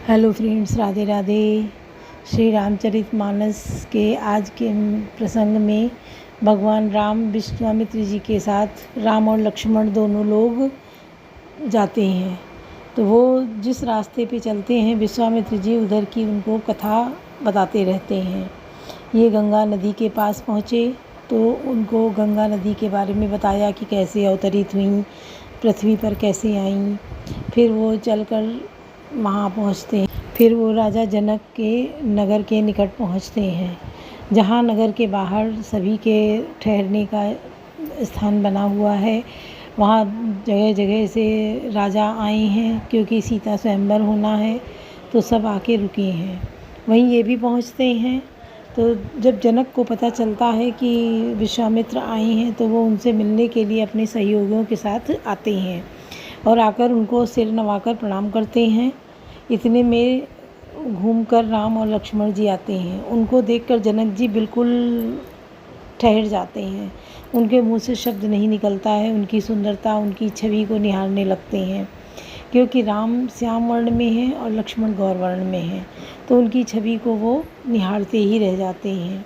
Hello friends, Radhe Radhe. Shri Ramcharitmanas के आज के प्रसंग में भगवान राम विश्वामित्र जी के साथ राम और लक्ष्मण दोनों लोग जाते हैं। तो वो जिस रास्ते पे चलते हैं विश्वामित्र जी उधर की उनको कथा बताते रहते हैं। ये गंगा नदी के पास पहुँचे तो उनको गंगा नदी के बारे में बताया कि कैसे अवतरित हुई, पृथ्वी पर कैसे आईं। फिर वो चलकर वहाँ पहुँचते हैं। फिर वो राजा जनक के नगर के निकट पहुँचते हैं, जहाँ नगर के बाहर सभी के ठहरने का स्थान बना हुआ है। वहाँ जगह जगह से राजा आए हैं, क्योंकि सीता स्वयंवर होना है तो सब आके रुके हैं। वहीं ये भी पहुँचते हैं। तो जब जनक को पता चलता है कि विश्वामित्र आए हैं तो वो उनसे मिलने के लिए अपने सहयोगियों के साथ आते हैं और आकर उनको सिर नवाकर प्रणाम करते हैं। इतने में घूमकर राम और लक्ष्मण जी आते हैं। उनको देखकर जनक जी बिल्कुल ठहर जाते हैं। उनके मुंह से शब्द नहीं निकलता है। उनकी सुंदरता, उनकी छवि को निहारने लगते हैं, क्योंकि राम श्याम वर्ण में है और लक्ष्मण गौर वर्ण में है, तो उनकी छवि को वो निहारते ही रह जाते हैं।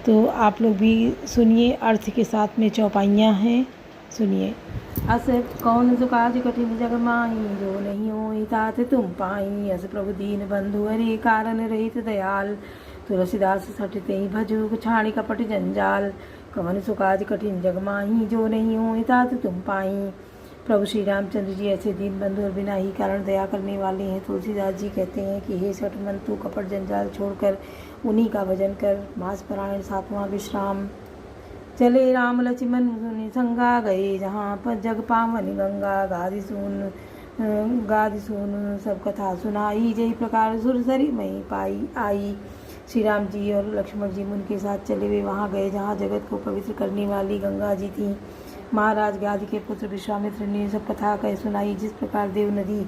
तो आप लोग भी सुनिए, अर्थ के साथ में चौपाइयाँ हैं, सुनिए। अस कौन सो काज कठिन जग माई, जो नहीं होई तात तुम पाई। अस प्रभु दीन बंधु हरि, कारण रहित दयाल। तुलसीदास सठते भजु, छाणी कपट जंजाल। कौन सो काज कठिन जग माई, जो नहीं होई तात तुम पाई। प्रभु श्री रामचंद्र जी ऐसे दीन बंधु और बिना ही कारण दया करने वाले हैं। तुलसीदास जी कहते हैं कि हे सठ मन, तू कपट जंजाल छोड़कर उन्हीं का भजन कर। मास परायण सातवां विश्राम। चले राम लक्ष्मण मुनि संगा, गए जहाँ पर जग पावन गंगा। गादि सुन सब कथा सुनाई, जय प्रकार सुरसरी मई पाई आई। श्री राम जी और लक्ष्मण जी मुनि के साथ चले वे वहाँ गए जहाँ जगत को पवित्र करने वाली गंगा जी थी। महाराज गादि के पुत्र विश्वामित्र ने सब कथा कह सुनाई, जिस प्रकार देव नदी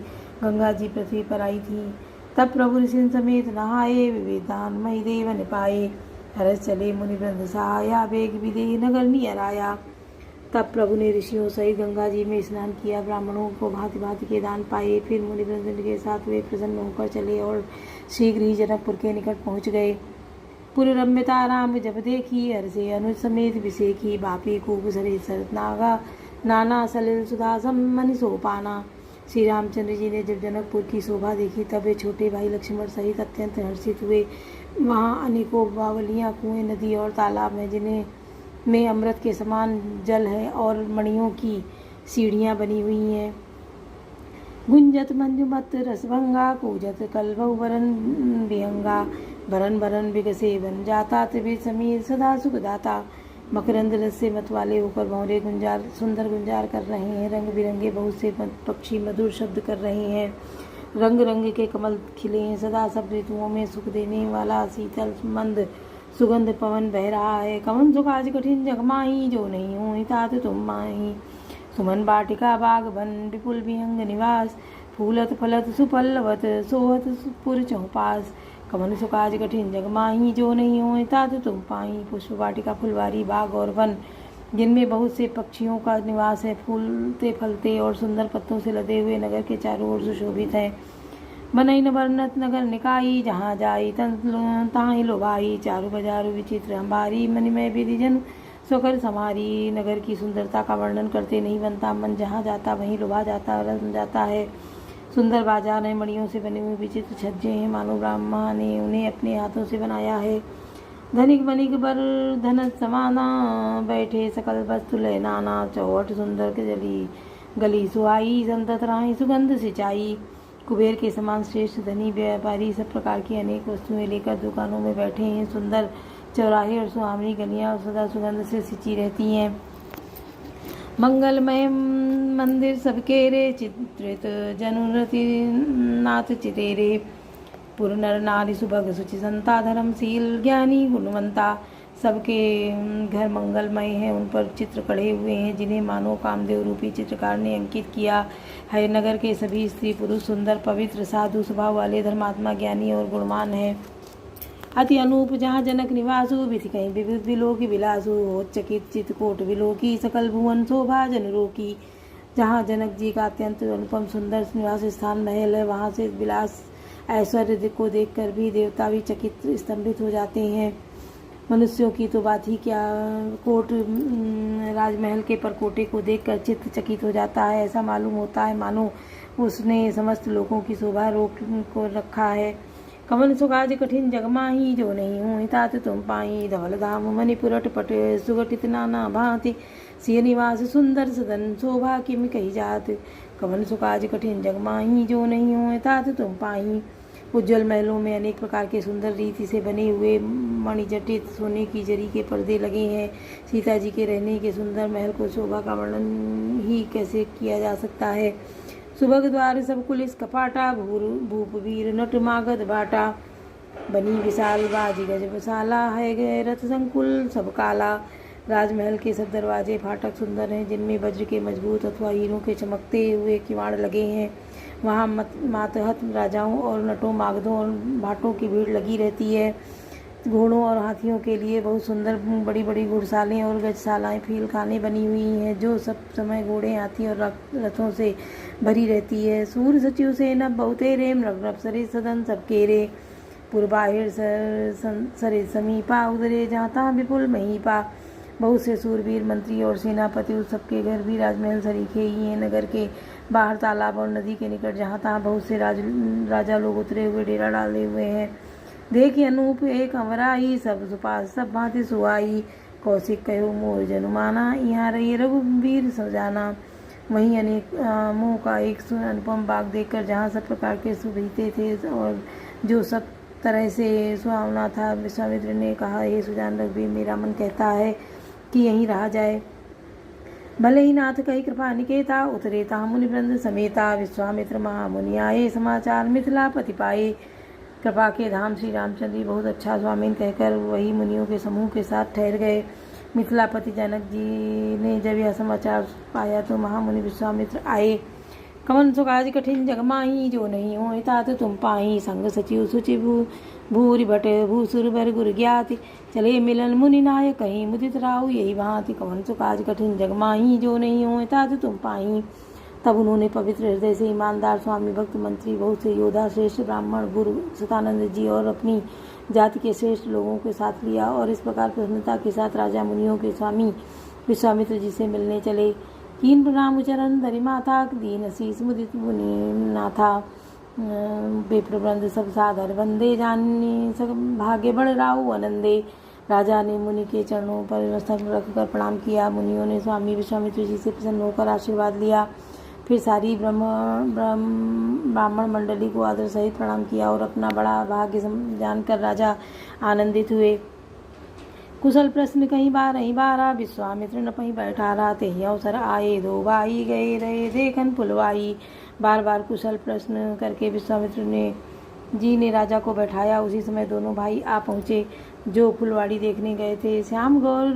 गंगा जी पृथ्वी पर आई थी। तब प्रभु ऋषि समेत नहाए, विवेदान मई देव न पाए। हरस चले मुनि वृंद सहाया, बेग विदेह नगर नियर आया। तब प्रभु ने ऋषियों सहित गंगा जी में स्नान किया, ब्राह्मणों को भांति भांति के दान पाए। फिर मुनि वृंद के साथ वे प्रसन्न होकर चले और शीघ्र ही जनकपुर के निकट पहुँच गए। पुर रम्यता राम जब देखी, हर्षे अनुज समेत विसेखी। बापी खूब सरे सरत नागा, नाना सलिल सुधा मनि सोपाना। श्री रामचंद्र जी ने जब जनकपुर की शोभा देखी तब वे छोटे भाई लक्ष्मण सहित अत्यंत हर्षित हुए। वहाँ अनेकों बावलियाँ, कुएं, नदी और तालाब हैं, जिन्हें में अमृत के समान जल है और मणियों की सीढ़ियाँ बनी हुई हैं। गुंजत मंजुमत रसभंगा, कूजत कलभव वरन विहंगा। भरन भरन बिगसे बन जाता, त्रिविध समीर सदा सुखदाता। मकरंद रस से मत वाले होकर भंवरे गुंजार सुंदर गुंजार कर रहे हैं। रंग बिरंगे बहुत से पक्षी मधुर शब्द कर रहे हैं। रंग रंग के कमल खिले हैं। सदा सब ऋतुओं में सुख देने वाला शीतल मंद सुगंध पवन बह रहा है। कवन सुख आज कठिन जग माही, जो नहीं होई तात तुम माही। सुमन बाटिका बाग बन, विपुल विहंग निवास। फूलत फलत सुपल्लवत, सोहत पुर चौपास। कवन सुख आज कठिन जग माही, जो नहीं होई तात तुम पाई। पुष्प वाटिका, फुलवारी, बाग और वन, जिनमें बहुत से पक्षियों का निवास है। फूलते फलते और सुंदर पत्तों से लदे हुए नगर के चारों ओर सुशोभित हैं। बनई न वर्णत नगर निकाई, जहाँ जाई तहाँ लोभाई। चारु बजारु विचित्र हमारी, मणिमय विधि जन स्वकर समारी। नगर की सुंदरता का वर्णन करते नहीं बनता। मन जहाँ जाता वहीं लुभा जाता, रम जाता है। सुंदर बाजार है, मणियों से बने हुए विचित्र छज्जे हैं, मानो ब्रह्मा ने उन्हें अपने हाथों से बनाया है। धनिक बनिक बर धन समाना, बैठे सकल वस्तु लय नाना। चौहट सुंदर के जली गली सुहाई, संतत राही सुगंध सिंचाई। कुबेर के समान श्रेष्ठ धनी व्यापारी सब प्रकार की अनेक वस्तुएं लेकर दुकानों में बैठे हैं। सुंदर चौराहे और सुहावनी गलियां सदा सुगंध से सिंची रहती हैं। मंगलमय मंदिर सबके रे, चित्रित जनुरति नाथ चितेरे। पुर नर नारी सुभग सुचि संता, धर्मशील ज्ञानी गुणवंता। सबके घर मंगलमय हैं, उन पर चित्र कढ़े हुए हैं, जिन्हें मानो कामदेव रूपी चित्रकार ने अंकित किया है। नगर के सभी स्त्री पुरुष सुंदर, पवित्र, साधु स्वभाव वाले, धर्मात्मा, ज्ञानी और गुणवान हैं। अति अनूप जहाँ जनक निवासु, विधि कहीं विविध विलोकी विलासु। चकित चितकोट विलोकी, सकल भुवन शोभा जनरोकी। जहाँ जनक जी का अत्यंत अनुपम सुंदर निवास स्थान महल है, वहाँ से विलास ऐश्वर्य को देखकर भी देवता भी चकित स्तंभित हो जाते हैं। मनुष्यों की तो बात ही क्या, राजमहल के परकोटे को देखकर चित्त चकित हो जाता है। ऐसा मालूम होता है मानो उसने समस्त लोगों की शोभा रोक को रखा है। कमल सुकाज कठिन जगमाही जो नहीं हूँ तात तुम पाई, धवल धाम मणिपुरट पट सुगठित नाना भांति, सिय निवास सुंदर सदन शोभा किम कही जात। कमल सुकाज कठिन जगमाही जो नहीं हूँ तात तुम पाई। उज्ज्वल महलों में अनेक प्रकार के सुंदर रीति से बने हुए मणिजटित सोने की जरी के पर्दे लगे हैं। सीता जी के रहने के सुंदर महल को शोभा का वर्णन ही कैसे किया जा सकता है। सुभग द्वार सब कुलिस कपाटा, भूप वीर नट मागध बाटा, बनी विशाल बाज गज विशाला, है गए रथ संकुल सब काला। राजमहल के सब दरवाजे फाटक सुंदर हैं, जिनमें वज्र के मजबूत अथवा हीरों के चमकते हुए किवाड़ लगे हैं। वहाँ मातहत राजाओं और नटों मागधों और भाटों की भीड़ लगी रहती है। घोड़ों और हाथियों के लिए बहुत सुंदर बड़ी बड़ी घुड़सालें और गजशालाएं फील खाने बनी हुई हैं, जो सब समय घोड़े हाथी और रथों से भरी रहती है। सूर सचिव से नभ बहुते रेम, रघुरभ सरे सदन सब केरे, पूर्वाहिर सरे समीपा, उदरे जाता विपुल महीपा। बहुत से सूरवीर मंत्री और सेनापति उस सबके घर भी राजमहल सरीखे ही हैं। नगर के बाहर तालाब और नदी के निकट जहाँ तहाँ बहुत से राजा लोग उतरे हुए डेरा डाले हुए हैं। देखी अनूप एक अमराई, सब सुपास सब भांति सुहाई, कौशिक कहो मोर जनुमाना, यहाँ रही रघुवीर सजाना। वहीं अनेक आमों का एक अनुपम बाग देखकर जहाँ सब प्रकार के सुविधे थे और जो सब तरह से सुहावना था, विश्वामित्र ने कहा, हे सुजान रघुवीर, मेरा मन कहता है कि यहीं रहा जाए। भले ही नाथ कही कृपा निकेता, उतरे ता मुनि वृंद समेता, विश्वामित्र महामुनि आए, समाचार मिथिला पति पाए। कृपा के धाम श्री रामचंद्र जी बहुत अच्छा स्वामीन कहकर वही मुनियों के समूह के साथ ठहर गए। मिथिलापति जनक जी ने जब यह समाचार पाया तो महामुनि विश्वामित्र आए। कमन सुकाज कठिन जगमाही जो नहीं हो तात तुम पाही, संग सचिव सुचि भूरि भट भूसुर बर गुर ज्ञाति, चले मिलन मुनि नायक कहीं मुदित राहु यही भांति। कमन सुकाज कठिन जगमाही जो नहीं हो तात तुम पाही। तब उन्होंने पवित्र हृदय से ईमानदार स्वामी भक्त मंत्री बहुत से योद्धा श्रेष्ठ ब्राह्मण गुरु सतानंद जी और अपनी जाति के श्रेष्ठ लोगों के साथ लिया और इस प्रकार प्रसन्नता के साथ राजा मुनियों के स्वामी विश्वामित्र जी से मिलने चले। कीन प्रणाम उचरण धरि माथा, दीन शीस मुदित मुनि नाथा, विप्रवृंद सब सादर वंदे, जानी सब भाग्य बड़ राहु आनंदे। राजा ने मुनि के चरणों पर मस्तक रखकर प्रणाम किया। मुनियों ने स्वामी विश्वामित्र जी से प्रसन्न होकर आशीर्वाद लिया। फिर सारी ब्राह्मण मंडली को आदर सहित प्रणाम किया और अपना बड़ा भाग्य जानकर राजा आनंदित हुए। कुशल प्रश्न कहीं बारा, विश्वामित्र न पहीं बैठारा, तेहि अवसर आए दो भाई, गए रहे देखन पुलवाई। बार बार कुशल प्रश्न करके विश्वामित्र जी ने राजा को बैठाया। उसी समय दोनों भाई आ पहुँचे जो फुलवाड़ी देखने गए थे। श्याम गौर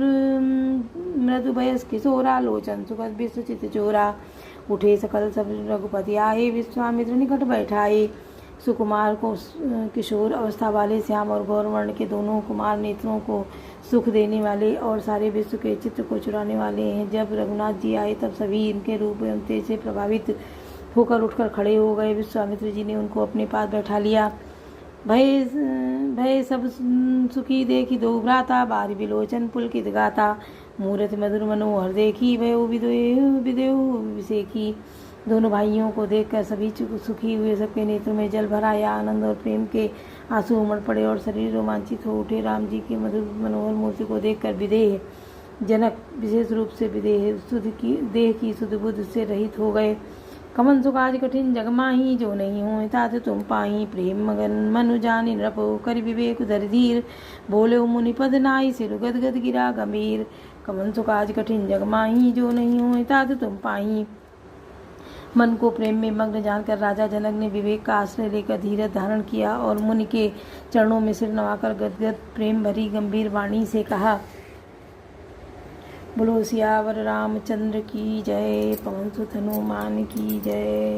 मृदु बयस किशोरा, लोचन सुखद विश्वचित चोरा, उठे सकल सब रघुपति आए, विश्वामित्र निकट बैठाए। सुकुमार को किशोर अवस्था वाले श्याम और गौर वर्ण के दोनों कुमार नेत्रों को सुख देने वाले और सारे विश्व के चित्त को चुराने वाले हैं। जब रघुनाथ जी आए तब सभी इनके रूप एवं तेज से प्रभावित होकर उठकर खड़े हो गए। विश्वामित्र जी ने उनको अपने पास बैठा लिया। भय सब सुखी देखी दो भ्राता, बारी विलोचन पुलकित गाता, मूर्त मधुर मनोहर देखी, भय विदेहु विषेखी। दोनों भाइयों को देखकर सभी सुखी हुए, सबके नेत्रों में जल भरा या आनंद और प्रेम के आंसू उमड़ पड़े और शरीर रोमांचित हो उठे। राम जी की मधुर मनोहर मूर्ति को देखकर विदेह जनक विशेष रूप से देह की शुद्ध बुद्ध से रहित हो गए। कमन सुकाज कठिन जगमाही जो नहीं हो तात तुम पाही, प्रेम मगन मनु जानि नृपो कर विवेक धर धीर, बोले मुनि पद नाई सिर गदगद गिरा गंभीर। कमन सुकाज कठिन जगमाही जो नहीं हो तात तुम पाही। मन को प्रेम में मग्न जानकर राजा जनक ने विवेक का आश्रय लेकर धीरज धारण किया और मुनि के चरणों में सिर नवाकर गदगद प्रेम भरी गंभीर वाणी से कहा, बोलो सियावर रामचंद्र की जय, पवन सुत हनुमान की जय।